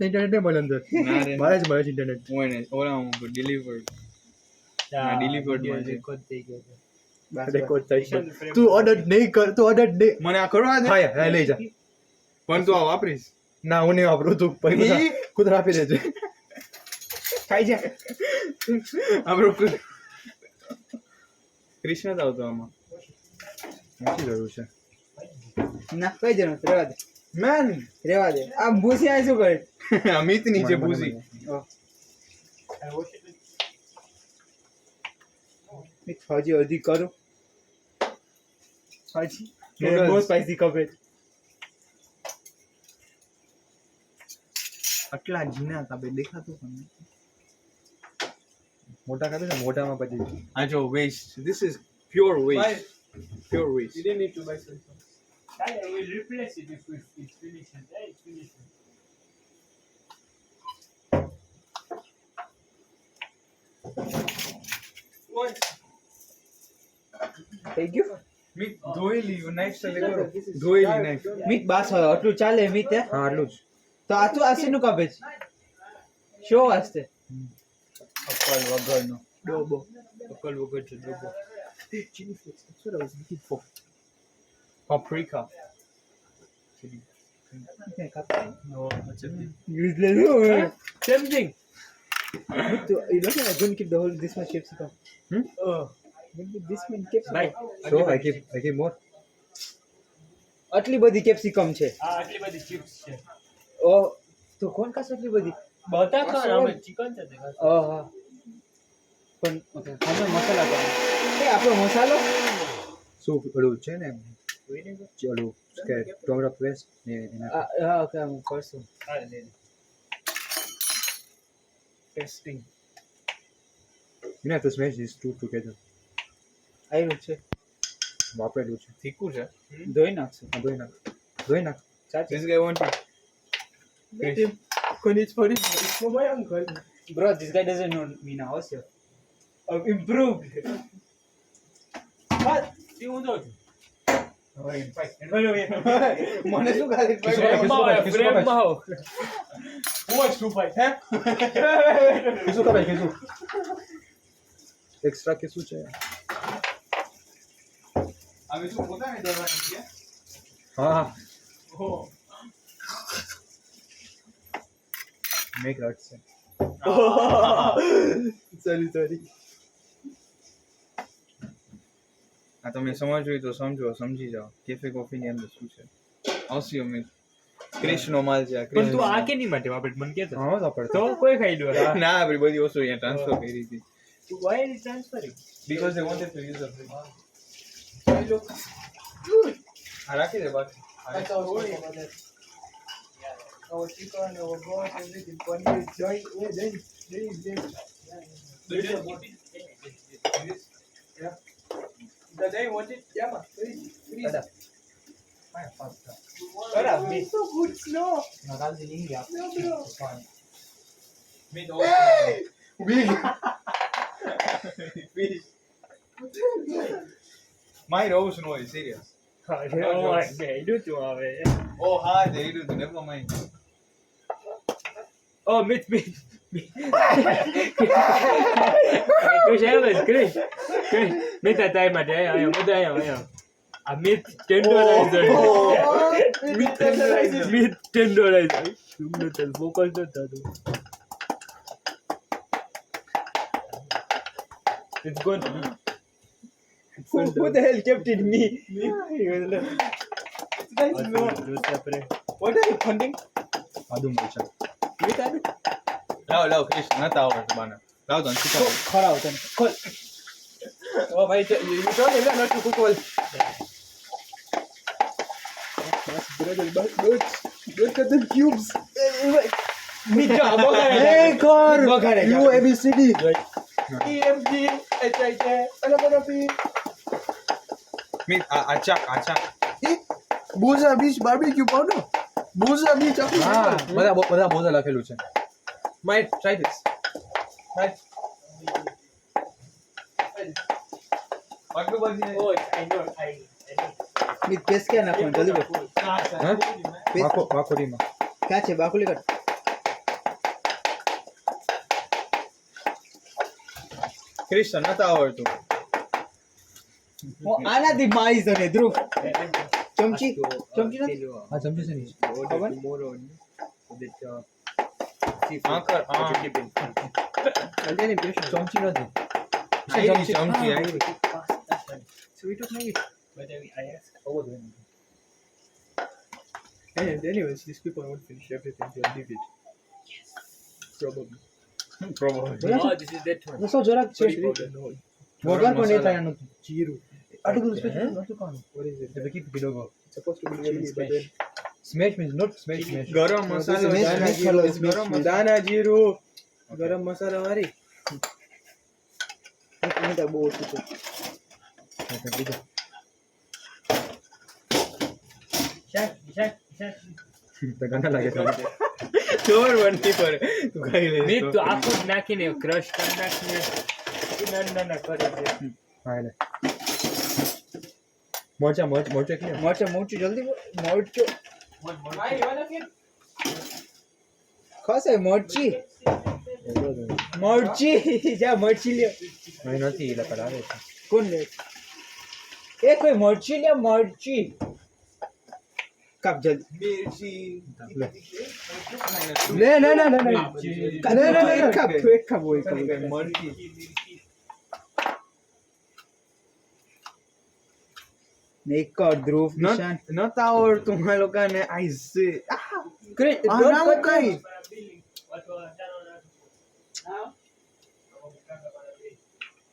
Internet નહીં મળે અંદર મારે જ મળે છે ઇન્ટરનેટ હું એને ઓલામાં ડિલિવર્ડ ડિલિવર્ડ રેકોર્ડ થાય છે તું ઓર્ડર નહીં કર તું ઓર્ડર નહીં મને આ કરવા દે હા હા લઈ જા પણ તું આ વાપરીશ ના હું નહીં વાપરું તું પછી કુતરા આપી દેજે ખાઈ જા આપણો કૃષ્ણ જ આવતો આમાં નથી જરૂર છે ના કઈ જરૂર નથી, રહેવા દે મેન રહેવા દે. આમ ભૂસી આ શું કરે? અમિત નીચે પૂછી હજી અધિક કરું હજી Noodles. બહુ સ્પાઈસી કપે. આટલા જીના કાપે દેખાતું પણ મોટા કાપે ને મોટામાં પછી આ જો waste this is pure waste pure waste You didn't need to buy something. I will replace it if it's finished. Yeah, it's finished. What? થઈ ગયું મીત ધોઈલી નાઈફ સાથે કરો ધોઈલી નાઈફ મિત બાસ હવે આટલું ચાલે મિત હે? હા આટલું જ તો આ તું આશીનું કાપે છે શો વાસ્તે અક્કલ વગરનો ડોબો અક્કલ વગર છે ડોબો ચીલી ફ્લેક્સ શું રહે છે મિત ફો પાપ્રિકા યુઝલેસ Same thing. તો you don't have to keep the whole this much capsicum. Oh, This much capsicum. bye. so I keep more આટલી બધી કેપ્સિકમ છે આ આટલી બધી chips છે. ઓ તો કોણ ખાસ આટલી બધી? બધા ખાન અમે ચિકન છે તે ખાસ. હા પણ અમે મસાલા એ આપણો મસાલો શું ઓલું છે ને ઓલું કે ટોમેટો પેસ્ટ ને એના હા ઓકે હું કરશું હા લે લે. Testing. you have to smash these two together આવ્યું છે વાપરેલું છે તીખું છે ધોઈ નાખશું આ ધોઈ નાખ This guy want to It's for my uncle. bro this guy doesn't know me now also improved What? You want to? મને શું ખાલી Frame માં હો. Who wants to fight? Huh? કીધું કરાય કીધું એક્સ્ટ્રા કે શું છે અમે શું પોતાને દરવાની છે હા Oh. મેક હર્ટ છે સોરી આ તમે સમજવું હોય તો સમજો સમજી જાઓ કેફે કોફી ની અંદર શું છે આવશે અમે ક્રિશનો માલ છે આ પણ તું ક્રિશનો આ માલ. કેની માટે વાપરે મને કે હા વાપરતો તો કોઈ ખાઈ લો ના આપણી બધી વસ્તુ અહીંયા ટ્રાન્સફર કરી હતી why are you transferring? because they wanted to use the fridge આ રાખી દે બાકી our chicken our goat everything paneer joint then The day want it? Yeah, man. Please. so good snow Meat My rose no is serious. Oh, my God. Tu આવે. Oh hi, they do never mind. Oh, meat. Chris, Chris. Meat આ તાઈ માટે આયા બધા આયા. આ meat tenderizer. Meat tenderizer. तुमने तल focus न था तो. It's good. who the hell kept it me What are you funding? આદુ મરચા લાવ ક્રિશ નતા આવડતું બાના લાવ તો શીખો ખરાબ તને ખોલ ઓ ભાઈ you told everyone not to cook well. look at the cubes મીઠા બગાડે બગાડે યુ ABCD EFG HIJ LMNOP Meat achak બોઝા બીચ બાર્બીક્યુ પાવડર બોઝા બીચ હા બધા બોઝા લખેલું છે might try this right આટલું બધી Oh, I know. મીઠ પેસ્ટ ક્યાં નાખવાનું જલ્દી બોલ વાકોરીમાં ક્યાં છે બાકુલી કર ક્રિશ નતા આવડતું. હું આનાથી મારીશ તને ધ્રુવ ચમચી ચમચી નથી હા સમજી છે નહીં ખબર? આકર હા અલ્યા ની પેસ્ટ ચમચી નથી આયરી ચમચી આયરી. સ્વીટ ઓફ નહીં But I asked. and anyways these people won't finish everything they'll leave it probably Oh, this is that one. બસો જરાક છે no વગર પણ એ થાય નતું જીરું આટલું બધું સ્પેશિયલ નતું ખાવાનું what is it the keep it logo it's supposed to be chili but then smash means not smash ગરમ મસાલો Smash, દાના smash જીરું, મસાલો, ગરમ મસાલો. દાના જીરું ગરમ મસાલા વાળી મીઠા બહુ ઓછું છે Shaq. તો ગંદા લાગે છે ખબર બનતી પડે તું ખાઈ લે મેં તો આખું જ નાખીને ક્રશ કરી નાખીને નાના કરે છે. હા એટલે મોચા કે મરચું જલ્દી મરચું ખસે મરચી જા મરચી લ્યો અહીં નથી એટલે પર આવે છે કોણ લે એ કોઈ મરચી લે મરચી કાપ જલ્દી લે કાપ એક કાપ હોય મરચી એક કર ધ્રુવ નિશાન નતા આવડતું આ લોકોને આઈ સે કરે નામ કઈ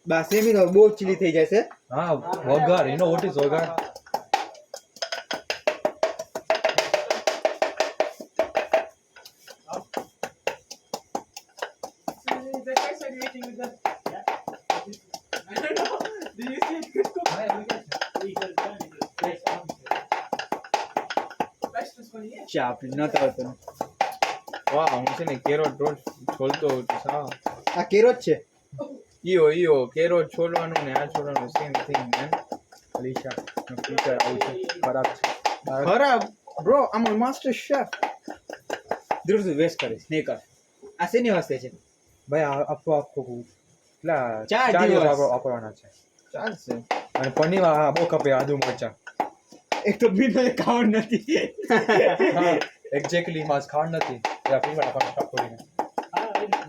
બસ એમી તો બહુ ચીલી થઈ જશે હા વઘાર you know what is વઘાર ચાપ નતો હતો વાહ હું છે ને કેરોટ રોજ છોલતો હોઉં છું સા આ કેરો જ છે ઈયો કેરોટ છોલવાનું ને આ છોલવાનું સેમ થિંગ મેન અલીશા નો ફ્યુચર આવું છે ખરાબ છે ખરાબ બ્રો આમ માસ્ટર શેફ ધ્રુવ તું વેસ્ટ કરીશ નહીં કર આ શેની વાસ્તે છે ભાઈ આપવા કેટલા 4 દિવસ. વાપરવાના છે ચાલશે અને પનીર બહુ ખપે આદુ મરચા એક તો બીનો ખાવાનું નથી હા એક્ઝેક્ટલી માસ ખાણ નથી એટલે ફ્રીમાં રાખવાનું સ્ટોક કરીને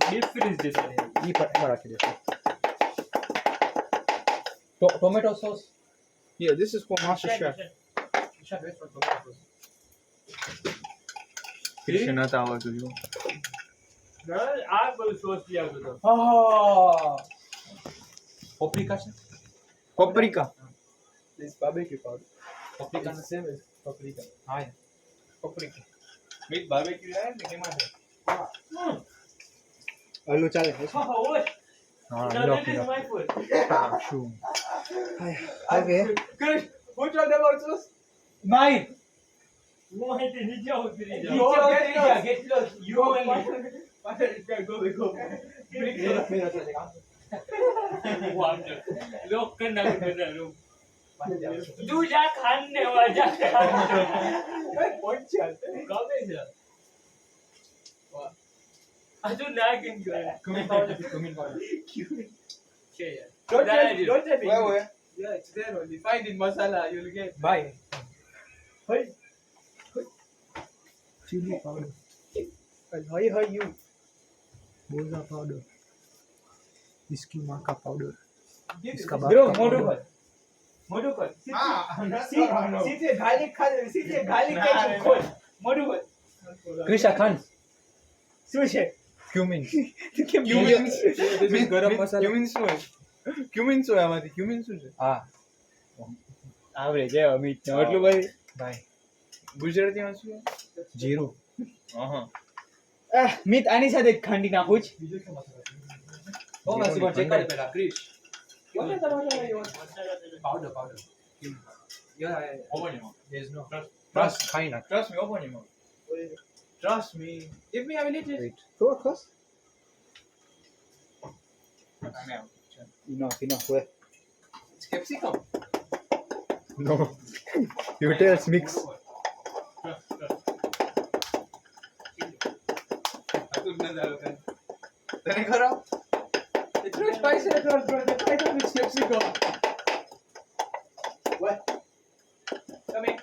Deep freeze this one. ઈ પણ એમાં રાખી દેશું tomato sauce Yeah, this is for Master Chef. Christian નતા આવડતું જો આ બધું sauce લઈ આવતો હતો. પાપ્રિકા છે Paprika. This barbecue powder. Paprika is the same as paprika. હા Paprika. With barbecue है ને કેમાં છે હલો ચાલે Oh, હા now no that is my food. શું હવે Chris, who told about this? માઈ મોહિતે નીચે ઉતરી જાઓ. You get lost. You only. लोग करना बदल लो तू जा खाने वाला जा कौन चलते कब है जा अजू ना किन कर cumin powder क्या यार Don't tell me. Where? yeah it's there only find in masala you'll get bye chili powder hi you boza powder इसकी माँ का पाउडर इसका बाप ब्रो का मोटू powder. कर Ah, सीधे गाली खा सीधे गाली के खोल મોટું કર ક્રિશા ખાન શું છે ક્યુમિન ગરમ મસાલો ક્યુમિન શું હોય ક્યુમિન શું હોય આમાંથી ક્યુમિન શું છે હા આવડે છે અમિત ને એટલું બધું બાય ગુજરાતીમાં શું જીરું હા મિત આની સાથે ખાંડી નાખું જ ઓ માસી પર ચેક કરે પેલા Krish powder yeah open your mouth there's no trust ખાઈ નાખ trust me open your mouth trust me give me a minute wait તો ખસ enough હોય it's capsicum no you tell mix તને ખરો Fruit spicy rolls, bro. The title is PepsiCo. What? Come in.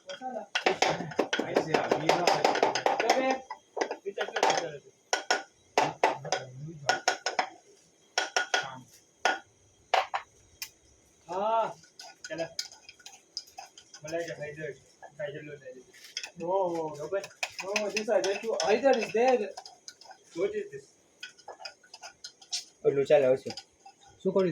Masala. Come in. હા ચાલો મને કે hydrate લો ને No, no, this I went to. Either is there. what is this એટલું ચાલે હશે શું કર્યું